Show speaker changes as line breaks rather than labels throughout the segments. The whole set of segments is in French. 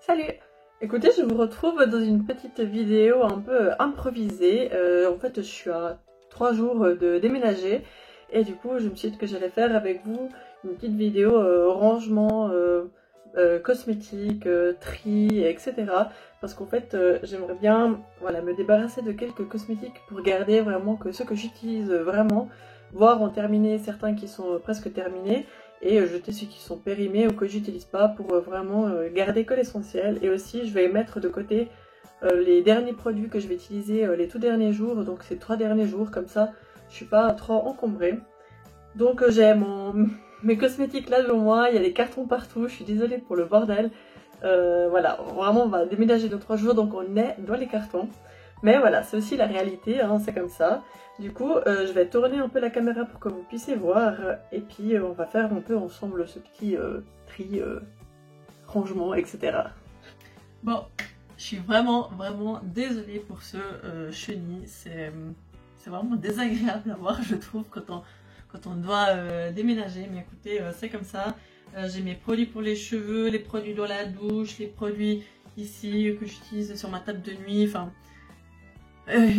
Salut! Écoutez, je vous retrouve dans une petite vidéo un peu improvisée. En fait, je suis à 3 jours de déménager et du coup, je me suis dit que j'allais faire avec vous une petite vidéo rangement, cosmétique, tri, etc. Parce qu'en fait, j'aimerais bien voilà, me débarrasser de quelques cosmétiques pour garder vraiment que ceux que j'utilise vraiment, voire en terminer certains qui sont presque terminés et jeter ceux qui sont périmés ou que j'utilise pas pour vraiment garder que l'essentiel. Et aussi je vais mettre de côté les derniers produits que je vais utiliser les tout derniers jours, donc ces 3 derniers jours, comme ça je suis pas trop encombrée. Donc j'ai mes cosmétiques là devant moi, il y a des cartons partout, je suis désolée pour le bordel. Voilà, vraiment on va déménager dans 3 jours donc on est dans les cartons. Mais voilà, c'est aussi la réalité, hein, c'est comme ça. Du coup, je vais tourner un peu la caméra pour que vous puissiez voir. Et puis, on va faire un peu ensemble ce petit tri, rangement, etc. Bon, je suis vraiment désolée pour ce chenil. C'est vraiment désagréable à voir, je trouve, quand on doit déménager. Mais écoutez, c'est comme ça. J'ai mes produits pour les cheveux, les produits dans la douche, les produits ici que j'utilise sur ma table de nuit, enfin...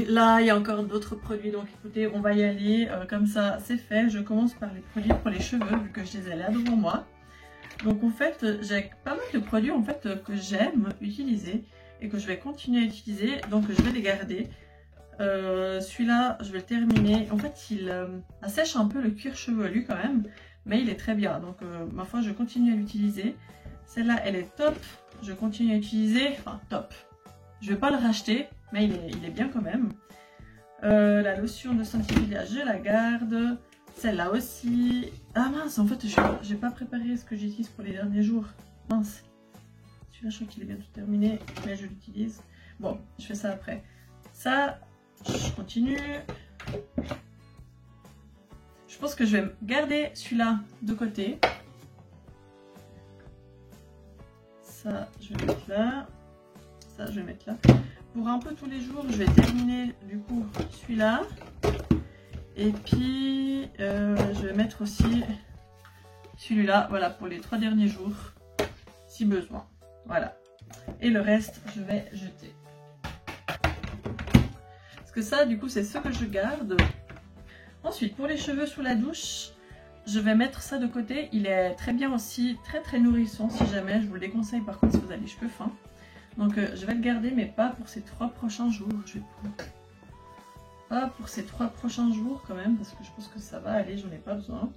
là, il y a encore d'autres produits, donc écoutez, on va y aller, comme ça c'est fait. Je commence par les produits pour les cheveux, vu que je les ai là devant moi. Donc en fait, j'ai pas mal de produits en fait que j'aime utiliser et que je vais continuer à utiliser, donc je vais les garder. Celui-là, je vais le terminer. En fait, il assèche un peu le cuir chevelu quand même, mais il est très bien, donc ma foi, je continue à l'utiliser. Celle-là, elle est top, je continue à utiliser, enfin top. Je vais pas le racheter, mais il est bien quand même. La lotion de Saint-Hilaire, je la garde. Celle-là aussi. Ah mince, en fait, je n'ai pas préparé ce que j'utilise pour les derniers jours. Mince. Celui-là, je crois qu'il est bientôt terminé, mais je l'utilise. Bon, je fais ça après. Ça, je continue. Je pense que je vais garder celui-là de côté. Ça, je vais mettre là. Ça, je vais mettre là. Pour un peu tous les jours, je vais terminer du coup celui-là. Et puis, je vais mettre aussi celui-là, voilà, pour les 3 derniers jours, si besoin. Voilà. Et le reste, je vais jeter. Parce que ça, du coup, c'est ce que je garde. Ensuite, pour les cheveux sous la douche, je vais mettre ça de côté. Il est très bien aussi, très nourrissant si jamais. Je vous le déconseille par contre si vous avez les cheveux fins. Donc je vais le garder, mais pas pour ces 3 prochains jours. Pas pour ces 3 prochains jours quand même, parce que je pense que ça va aller, j'en ai pas besoin.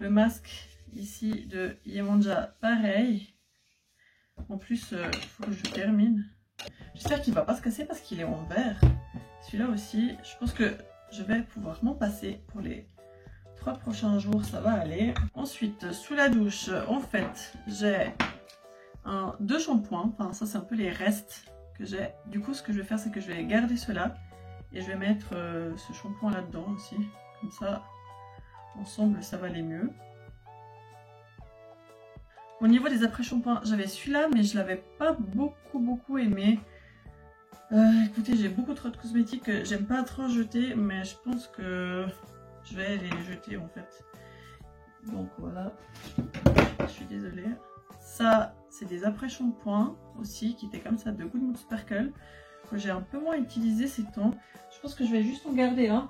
Le masque ici de Yemanja, pareil. En plus, il faut que je termine. J'espère qu'il va pas se casser parce qu'il est en verre. Celui-là aussi, je pense que je vais pouvoir m'en passer pour les 3 prochains jours, ça va aller. Ensuite, sous la douche, en fait, j'ai 2 shampoings, enfin ça c'est un peu les restes que j'ai. Du coup ce que je vais faire c'est que je vais garder cela et je vais mettre ce shampoing là dedans aussi, comme ça ensemble ça va aller mieux. Au niveau des après shampoings, j'avais celui-là mais je l'avais pas beaucoup aimé. Écoutez, j'ai beaucoup trop de cosmétiques que j'aime pas trop jeter, mais je pense que je vais les jeter en fait. Donc voilà, je suis désolée. Ça, c'est des après-shampoings aussi, qui étaient comme ça, de Good Mood Sparkle, que j'ai un peu moins utilisé ces temps. Je pense que je vais juste en garder un.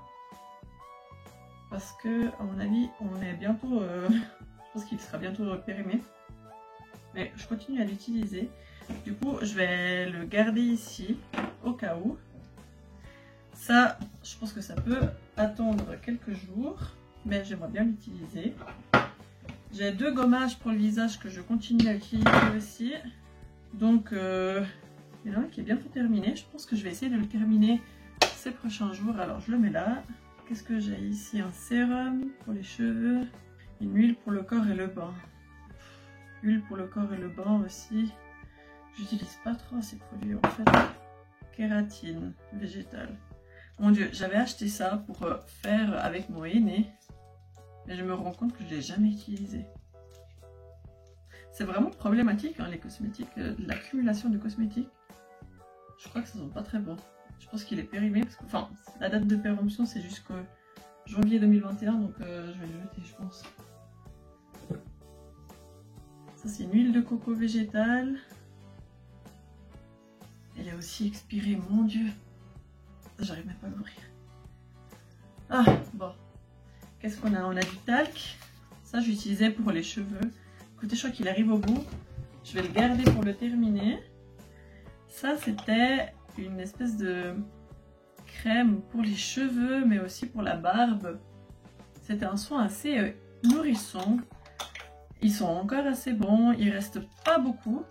Parce que, à mon avis, on est bientôt... je pense qu'il sera bientôt périmé. Mais je continue à l'utiliser. Du coup, je vais le garder ici, au cas où. Ça, je pense que ça peut attendre quelques jours, mais j'aimerais bien l'utiliser. J'ai 2 gommages pour le visage que je continue à utiliser aussi. Donc, il y en a un qui est bientôt terminé. Je pense que je vais essayer de le terminer ces prochains jours. Alors, je le mets là. Qu'est-ce que j'ai ici? Un sérum pour les cheveux. Une huile pour le corps et le bain. Huile pour le corps et le bain aussi. J'utilise pas trop ces produits en fait. Kératine végétale. Mon Dieu, j'avais acheté ça pour faire avec mon henné. Mais je me rends compte que je ne l'ai jamais utilisé. C'est vraiment problématique hein, les cosmétiques, l'accumulation de cosmétiques. Je crois que ça sent pas très bon. Je pense qu'il est périmé, parce que enfin, la date de péremption c'est jusqu'au janvier 2021, donc je vais le jeter je pense. Ça c'est une huile de coco végétale. Elle est aussi expirée, mon Dieu. J'arrive même pas à l'ouvrir. Ah, bon. Qu'est-ce qu'on a? On a du talc. Ça, j'utilisais pour les cheveux. Écoutez, je crois qu'il arrive au bout. Je vais le garder pour le terminer. Ça, c'était une espèce de crème pour les cheveux, mais aussi pour la barbe. C'était un soin assez nourrissant. Ils sont encore assez bons. Il reste pas beaucoup.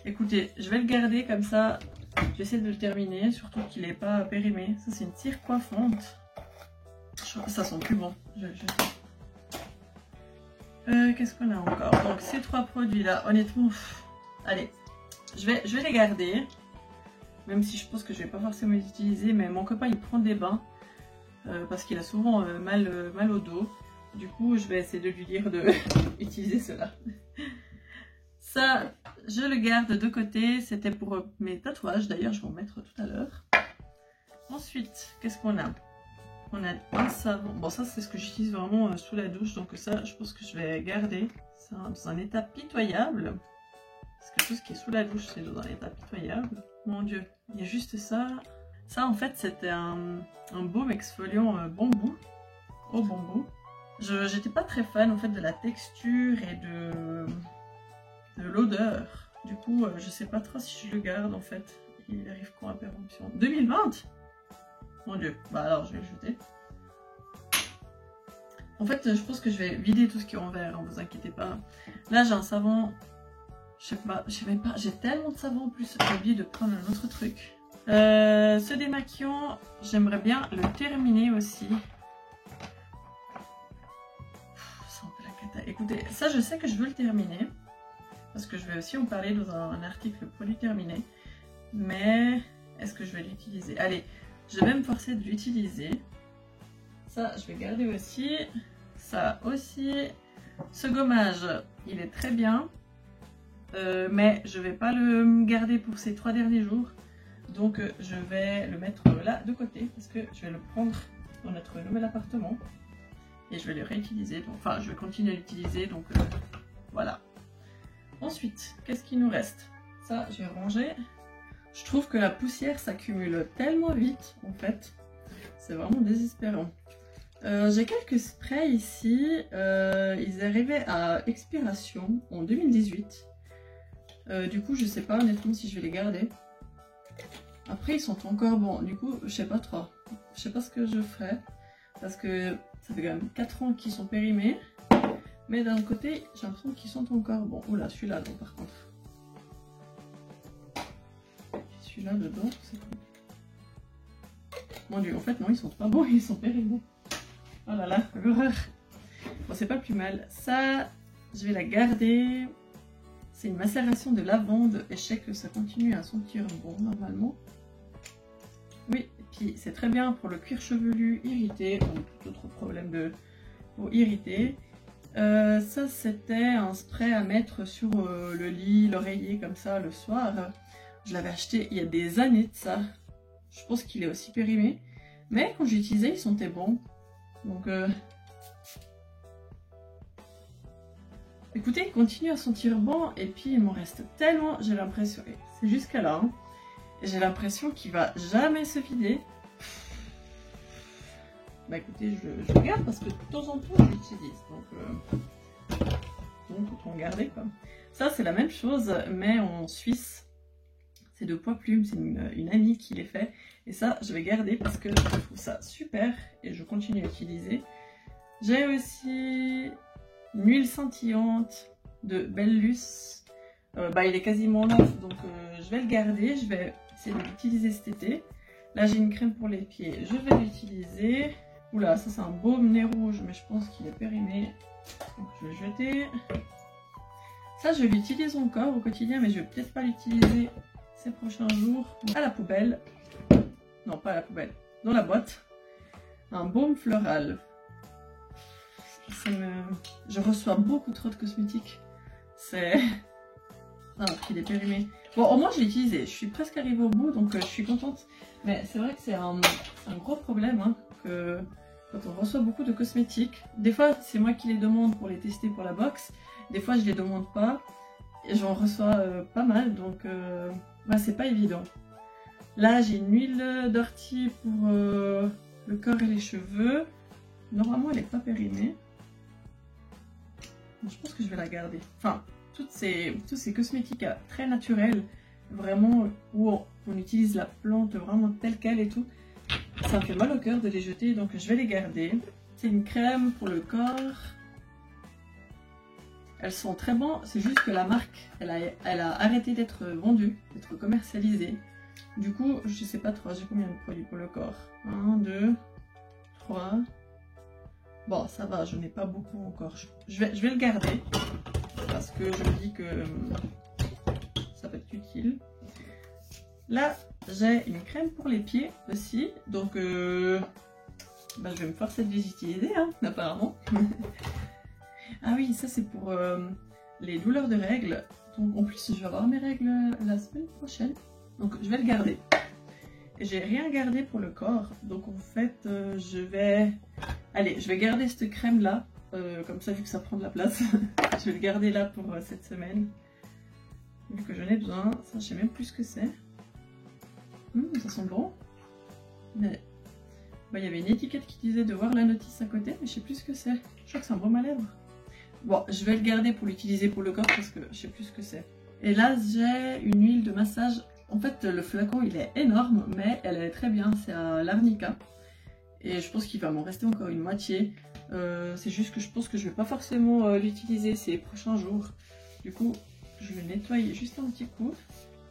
Écoutez, je vais le garder comme ça. J'essaie de le terminer, surtout qu'il n'est pas périmé. Ça, c'est une cire coiffante. Ça sent plus bon. Qu'est-ce qu'on a encore? Donc, ces trois produits-là, honnêtement, allez, je vais les garder. Même si je pense que je vais pas forcément les utiliser. Mais mon copain, il prend des bains. Parce qu'il a souvent mal au dos. Du coup, je vais essayer de lui dire de utiliser cela. Ça, je le garde de côté. C'était pour mes tatouages. D'ailleurs, je vais en mettre tout à l'heure. Ensuite, qu'est-ce qu'on a? On a un savon. Bon, ça, c'est ce que j'utilise vraiment sous la douche. Donc ça, je pense que je vais garder. C'est dans un état pitoyable. Parce que tout ce qui est sous la douche, c'est dans un état pitoyable. Mon Dieu, il y a juste ça. Ça, en fait, c'était un baume exfoliant bambou. Au bambou. J'étais pas très fan, en fait, de la texture et de l'odeur. Du coup, je sais pas trop si je le garde, en fait. Il arrive quand à péremption? 2020? Mon Dieu. Bah alors, je vais le jeter. En fait, je pense que je vais vider tout ce qui est en verre, hein, vous inquiétez pas. Là, j'ai un savon. Je sais même pas. J'ai tellement de savon en plus. J'ai oublié de prendre un autre truc. Ce démaquillant, j'aimerais bien le terminer aussi. C'est un peu la cata. Écoutez, ça je sais que je veux le terminer. Parce que je vais aussi en parler dans un article pour le terminer. Mais est-ce que je vais l'utiliser? Allez, je vais me forcer de l'utiliser. Ça, je vais garder aussi. Ça aussi. Ce gommage, il est très bien. Mais je vais pas le garder pour ces 3 derniers jours. Donc je vais le mettre là de côté parce que je vais le prendre dans notre nouvel appartement et je vais le réutiliser. Donc, enfin, je vais continuer à l'utiliser. Donc voilà. Ensuite, qu'est-ce qu'il nous reste? Ça, je vais ranger. Je trouve que la poussière s'accumule tellement vite en fait. C'est vraiment désespérant. J'ai quelques sprays ici. Ils arrivaient à expiration en 2018. Du coup, je sais pas honnêtement si je vais les garder. Après, ils sont encore bons. Du coup, je sais pas trop. Je sais pas ce que je ferai. Parce que ça fait quand même 4 ans qu'ils sont périmés. Mais d'un côté, j'ai l'impression qu'ils sont encore bons. Oula, celui-là, non, par contre. Celui-là dedans, c'est cool. Mon Dieu, en fait, non, ils sont pas bons, ils sont périmés. Oh là là, l'horreur. Bon, c'est pas plus mal. Ça, je vais la garder. C'est une macération de lavande et je sais que ça continue à sentir bon normalement. Oui, et puis c'est très bien pour le cuir chevelu irrité ou tout autre problème de peau irritée. Ça c'était un spray à mettre sur le lit, l'oreiller comme ça le soir. Je l'avais acheté il y a des années de ça. Je pense qu'il est aussi périmé. Mais quand j'utilisais, il sentait bon. Donc écoutez, il continue à sentir bon et puis il m'en reste tellement, j'ai l'impression, c'est jusqu'à là, hein, j'ai l'impression qu'il va jamais se vider. Bah écoutez, je le garde parce que de temps en temps je l'utilise, donc autant garder quoi. Ça c'est la même chose mais en Suisse, c'est de Poids Plume, c'est une amie qui les fait et ça je vais garder parce que je trouve ça super et je continue à l'utiliser. J'ai aussi une huile scintillante de Bellus. Il est quasiment neuf, donc je vais le garder. Je vais essayer de l'utiliser cet été. Là, j'ai une crème pour les pieds. Je vais l'utiliser. Oula, ça c'est un baume nez rouge, mais je pense qu'il est périmé. Donc je vais le jeter. Ça, je l'utilise encore au quotidien, mais je vais peut-être pas l'utiliser ces prochains jours. À la poubelle. Non, pas à la poubelle. Dans la boîte. Un baume floral. Je reçois beaucoup trop de cosmétiques. C'est... Non, il est périmé. Bon, au moins je l'ai utilisé. Je suis presque arrivée au bout, donc je suis contente. Mais c'est vrai que c'est un gros problème, hein, que quand on reçoit beaucoup de cosmétiques. Des fois, c'est moi qui les demande pour les tester pour la box. Des fois, je les demande pas. et j'en reçois pas mal, donc ouais, c'est pas évident. Là j'ai une huile d'ortie pour le corps et les cheveux. Normalement elle est pas périmée. Je pense que je vais la garder. Enfin, tous ces cosmétiques très naturels, vraiment où on utilise la plante vraiment telle qu'elle et tout, ça me fait mal au cœur de les jeter, donc je vais les garder. C'est une crème pour le corps. Elles sont très bonnes, c'est juste que la marque, elle a arrêté d'être vendue, d'être commercialisée. Du coup, je sais pas trop, j'ai combien de produits pour le corps? 1, 2, 3... Bon, ça va, je n'ai pas beaucoup encore. Je vais le garder parce que je me dis que ça peut être utile. Là, j'ai une crème pour les pieds aussi. Donc, je vais me forcer de les utiliser, hein, apparemment. Ah oui, ça c'est pour les douleurs de règles. Donc, en plus, je vais avoir mes règles la semaine prochaine. Donc, je vais le garder. J'ai rien gardé pour le corps. Donc, en fait, je vais garder cette crème là, comme ça vu que ça prend de la place. Je vais le garder là pour cette semaine, vu que j'en ai besoin. Ça, je sais même plus ce que c'est. Ça sent bon. Mais il y avait une étiquette qui disait de voir la notice à côté, mais je sais plus ce que c'est. Je crois que c'est un baume à lèvres. Bon, je vais le garder pour l'utiliser pour le corps parce que je sais plus ce que c'est. Et là, j'ai une huile de massage. En fait, le flacon il est énorme, mais elle est très bien. C'est à l'Arnica. Et je pense qu'il va m'en rester encore une moitié. C'est juste que je pense que je vais pas forcément l'utiliser ces prochains jours. Du coup, je vais le nettoyer juste un petit coup.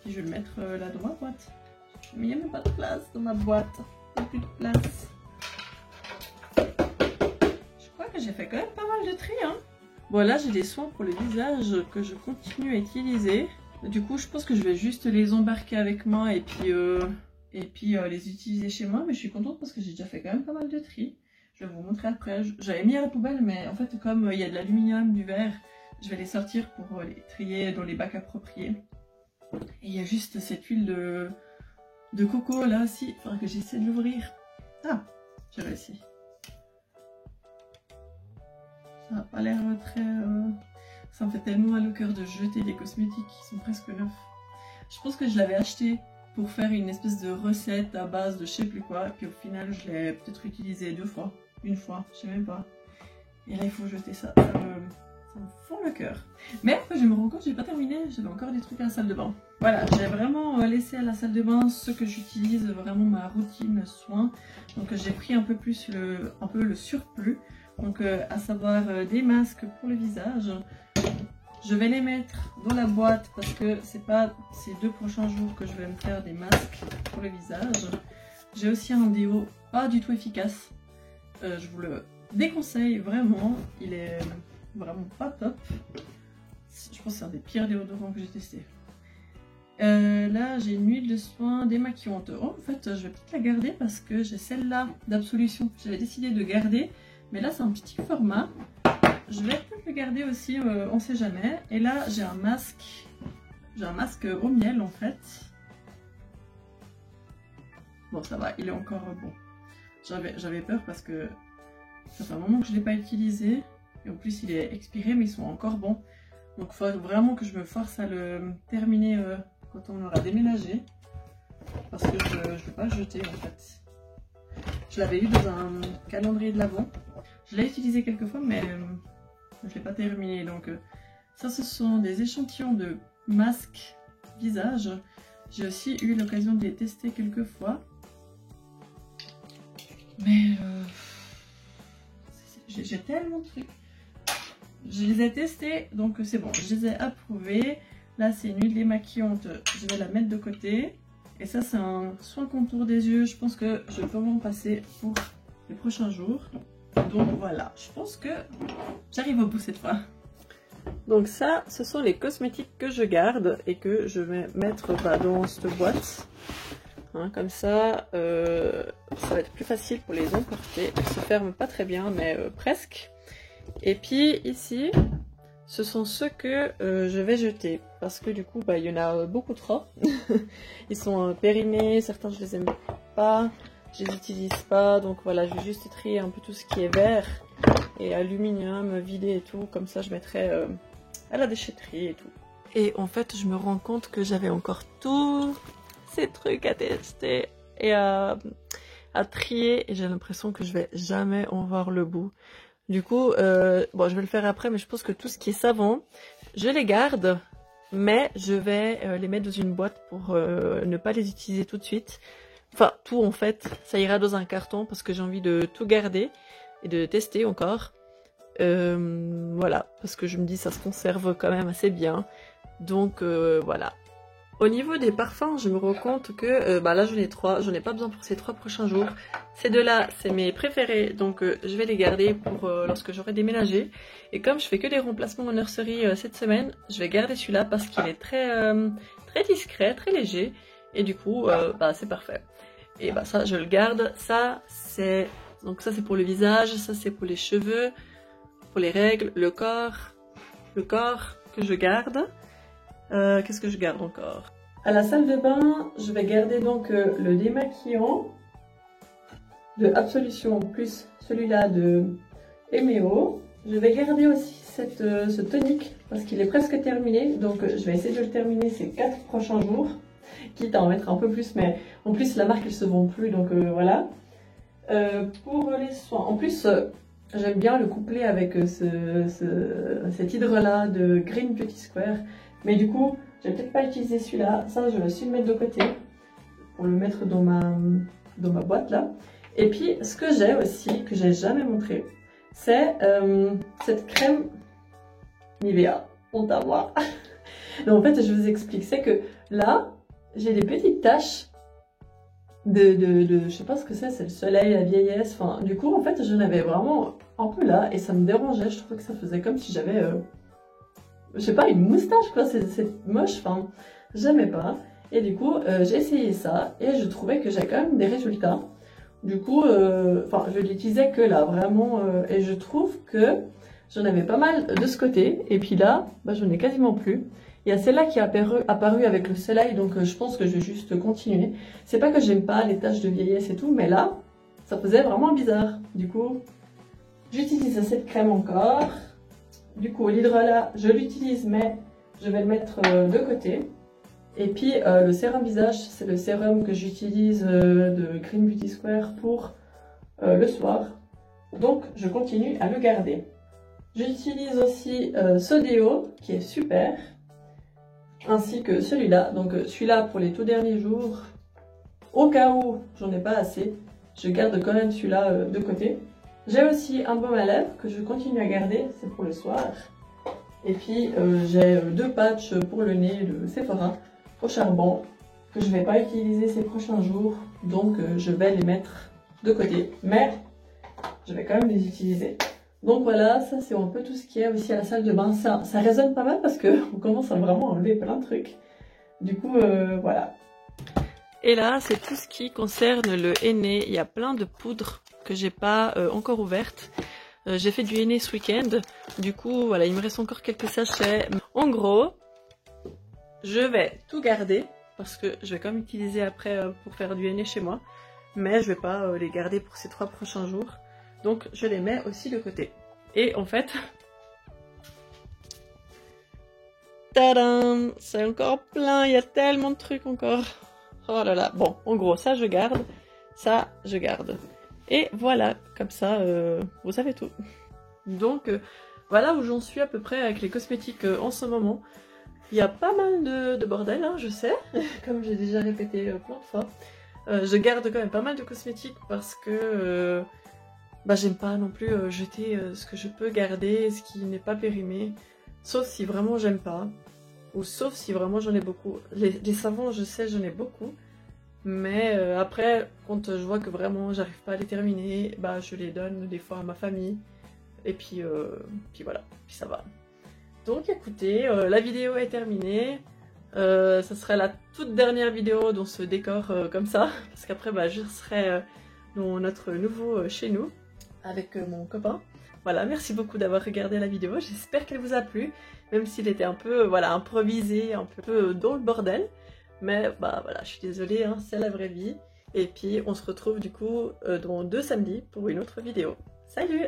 Et je vais le mettre là dans ma boîte. Mais il n'y a même pas de place dans ma boîte. Il n'y a plus de place. Je crois que j'ai fait quand même pas mal de tri, hein. Bon, là j'ai des soins pour le visage que je continue à utiliser. Du coup, je pense que je vais juste les embarquer avec moi et puis les utiliser chez moi. Mais je suis contente parce que j'ai déjà fait quand même pas mal de tri. Je vais vous montrer après. J'avais mis à la poubelle, mais en fait, comme il y a de l'aluminium, du verre, je vais les sortir pour les trier dans les bacs appropriés. Et il y a juste cette huile de coco là aussi. Il faudra que j'essaie de l'ouvrir. Ah, j'ai réussi. Ça n'a pas l'air très... Ça me fait tellement mal au cœur de jeter des cosmétiques qui sont presque neufs. Je pense que je l'avais acheté pour faire une espèce de recette à base de je sais plus quoi. Et puis au final, je l'ai peut-être utilisé 2 fois. Une fois, je sais même pas. Et là, il faut jeter ça. Ça me fend le cœur. Mais après, je me rends compte que j'ai pas terminé. J'avais encore des trucs à la salle de bain. Voilà, j'ai vraiment laissé à la salle de bain ce que j'utilise, vraiment ma routine soins. Donc j'ai pris un peu plus le surplus. Donc à savoir des masques pour le visage. Je vais les mettre dans la boîte parce que c'est pas ces 2 prochains jours que je vais me faire des masques pour le visage. J'ai aussi un déo pas du tout efficace. Je vous le déconseille vraiment. Il est vraiment pas top. Je pense que c'est un des pires déodorants que j'ai testé. Là j'ai une huile de soin démaquillante. Oh, en fait je vais peut-être la garder parce que j'ai celle-là d'absolution. J'avais décidé de garder. Mais là c'est un petit format. Je vais peut-être le garder aussi, on sait jamais. Et là j'ai un masque. J'ai un masque au miel en fait. Bon ça va, il est encore bon. J'avais peur parce que ça fait un moment que je ne l'ai pas utilisé. Et en plus il est expiré mais ils sont encore bons. Donc il faut vraiment que je me force à le terminer quand on aura déménagé. Parce que je ne vais pas le jeter en fait. Je l'avais eu dans un calendrier de l'Avent. Je l'ai utilisé quelques fois mais je ne l'ai pas terminé. Donc ça ce sont des échantillons de masques visage. J'ai aussi eu l'occasion de les tester quelques fois. Mais j'ai tellement de trucs. Je les ai testés, donc c'est bon, je les ai approuvés. Là, c'est une huile démaquillante, je vais la mettre de côté. Et ça, c'est un soin contour des yeux. Je pense que je peux m'en passer pour les prochains jours. Donc voilà, je pense que j'arrive au bout cette fois. Donc ça, ce sont les cosmétiques que je garde et que je vais mettre dans cette boîte. Hein, comme ça, ça va être plus facile pour les emporter. Elles se ferment pas très bien, mais presque. Et puis ici, ce sont ceux que je vais jeter. Parce que du coup, il y en a beaucoup trop. Ils sont périmés, certains je les aime pas, je les utilise pas. Donc voilà, je vais juste trier un peu tout ce qui est vert et aluminium, vidé et tout. Comme ça, je mettrai à la déchetterie et tout. et en fait je me rends compte que j'avais encore tous ces trucs à tester et à trier et j'ai l'impression que je vais jamais en voir le bout. Du coup, bon, je vais le faire après, mais je pense que tout ce qui est savon, je les garde, mais je vais les mettre dans une boîte pour ne pas les utiliser tout de suite. Enfin, tout en fait, ça ira dans un carton parce que j'ai envie de tout garder et de tester encore. Voilà, parce que je me dis ça se conserve quand même assez bien. Donc voilà. Au niveau des parfums, je me rends compte que là j'en ai 3, j'en ai pas besoin pour ces 3 prochains jours. Ces deux-là, c'est mes préférés, donc je vais les garder pour lorsque j'aurai déménagé. Et comme je fais que des remplacements en nurserie cette semaine, je vais garder celui-là parce qu'il est très discret, très léger. Et du coup, c'est parfait. Et ça, je le garde. Ça, c'est pour le visage, ça c'est pour les cheveux, pour les règles, le corps que je garde. Qu'est-ce que je garde encore? À la salle de bain, je vais garder donc le démaquillant de Absolution plus celui-là de Emeo. Je vais garder aussi ce tonique parce qu'il est presque terminé, donc je vais essayer de le terminer ces 4 prochains jours, quitte à en mettre un peu plus, mais en plus la marque elle se vend plus, donc voilà. Pour les soins, en plus j'aime bien le coupler avec cet hydre là de Green Beauty Square. Mais du coup, je vais peut-être pas utiliser celui-là. Ça, je vais aussi le mettre de côté pour le mettre dans ma boîte là. Et puis, ce que j'ai aussi, que j'ai jamais montré, c'est cette crème Nivea. Honte à moi. Donc, en fait, je vous explique. C'est que là, j'ai des petites taches je sais pas ce que c'est le soleil, la vieillesse. Enfin, du coup, en fait, j'en avais vraiment un peu là et ça me dérangeait. Je trouvais que ça faisait comme si j'avais... je sais pas, une moustache quoi, c'est moche, enfin, j'aimais pas. Et du coup, j'ai essayé ça et je trouvais que j'ai quand même des résultats. Du coup, je l'utilisais que là, vraiment, et je trouve que j'en avais pas mal de ce côté. Et puis là, j'en ai quasiment plus. Il y a celle-là qui est apparue avec le soleil, donc je pense que je vais juste continuer. C'est pas que j'aime pas les taches de vieillesse et tout, mais là, ça faisait vraiment bizarre. Du coup, j'utilise cette crème encore. Du coup, l'hydre là, je l'utilise, mais je vais le mettre de côté. Et puis, le sérum visage, c'est le sérum que j'utilise de Green Beauty Square pour le soir. Donc, je continue à le garder. J'utilise aussi ce déo, qui est super, ainsi que celui-là. Donc, celui-là pour les tout derniers jours. Au cas où j'en ai pas assez, je garde quand même celui-là de côté. J'ai aussi un baume à lèvres que je continue à garder, c'est pour le soir. Et puis j'ai 2 patchs pour le nez de Sephora au charbon que je ne vais pas utiliser ces prochains jours. Donc je vais les mettre de côté. Mais je vais quand même les utiliser. Donc voilà, ça c'est un peu tout ce qu'il y a aussi à la salle de bain. Ça résonne pas mal parce qu'on commence à vraiment enlever plein de trucs. Du coup, voilà. Et là, c'est tout ce qui concerne le henné. Il y a plein de poudres que j'ai pas encore ouvertes. J'ai fait du henné ce week-end. Du coup, voilà, il me reste encore quelques sachets. En gros, je vais tout garder parce que je vais quand même utiliser après pour faire du henné chez moi. Mais je vais pas les garder pour ces 3 prochains jours. Donc, je les mets aussi de côté. Et en fait... Tadam! C'est encore plein, il y a tellement de trucs encore. Oh là là. Bon, en gros, ça je garde. Ça, je garde. Et voilà, comme ça, vous savez tout. Donc, voilà où j'en suis à peu près avec les cosmétiques en ce moment. Il y a pas mal de bordel, hein, je sais, comme j'ai déjà répété plein de fois. Je garde quand même pas mal de cosmétiques parce que j'aime pas non plus jeter ce que je peux garder, ce qui n'est pas périmé. Sauf si vraiment j'aime pas. Ou sauf si vraiment j'en ai beaucoup. Les savons, je sais, j'en ai beaucoup. Mais après, quand je vois que vraiment j'arrive pas à les terminer, je les donne des fois à ma famille. Et puis voilà, puis ça va. Donc écoutez, la vidéo est terminée. Ça sera la toute dernière vidéo dans ce décor comme ça. Parce qu'après, je serai dans notre nouveau chez nous avec mon copain. Voilà, merci beaucoup d'avoir regardé la vidéo. J'espère qu'elle vous a plu. Même s'il était un peu improvisé, un peu dans le bordel. Mais voilà, je suis désolée, hein, c'est la vraie vie. Et puis on se retrouve du coup dans 2 samedis pour une autre vidéo. Salut!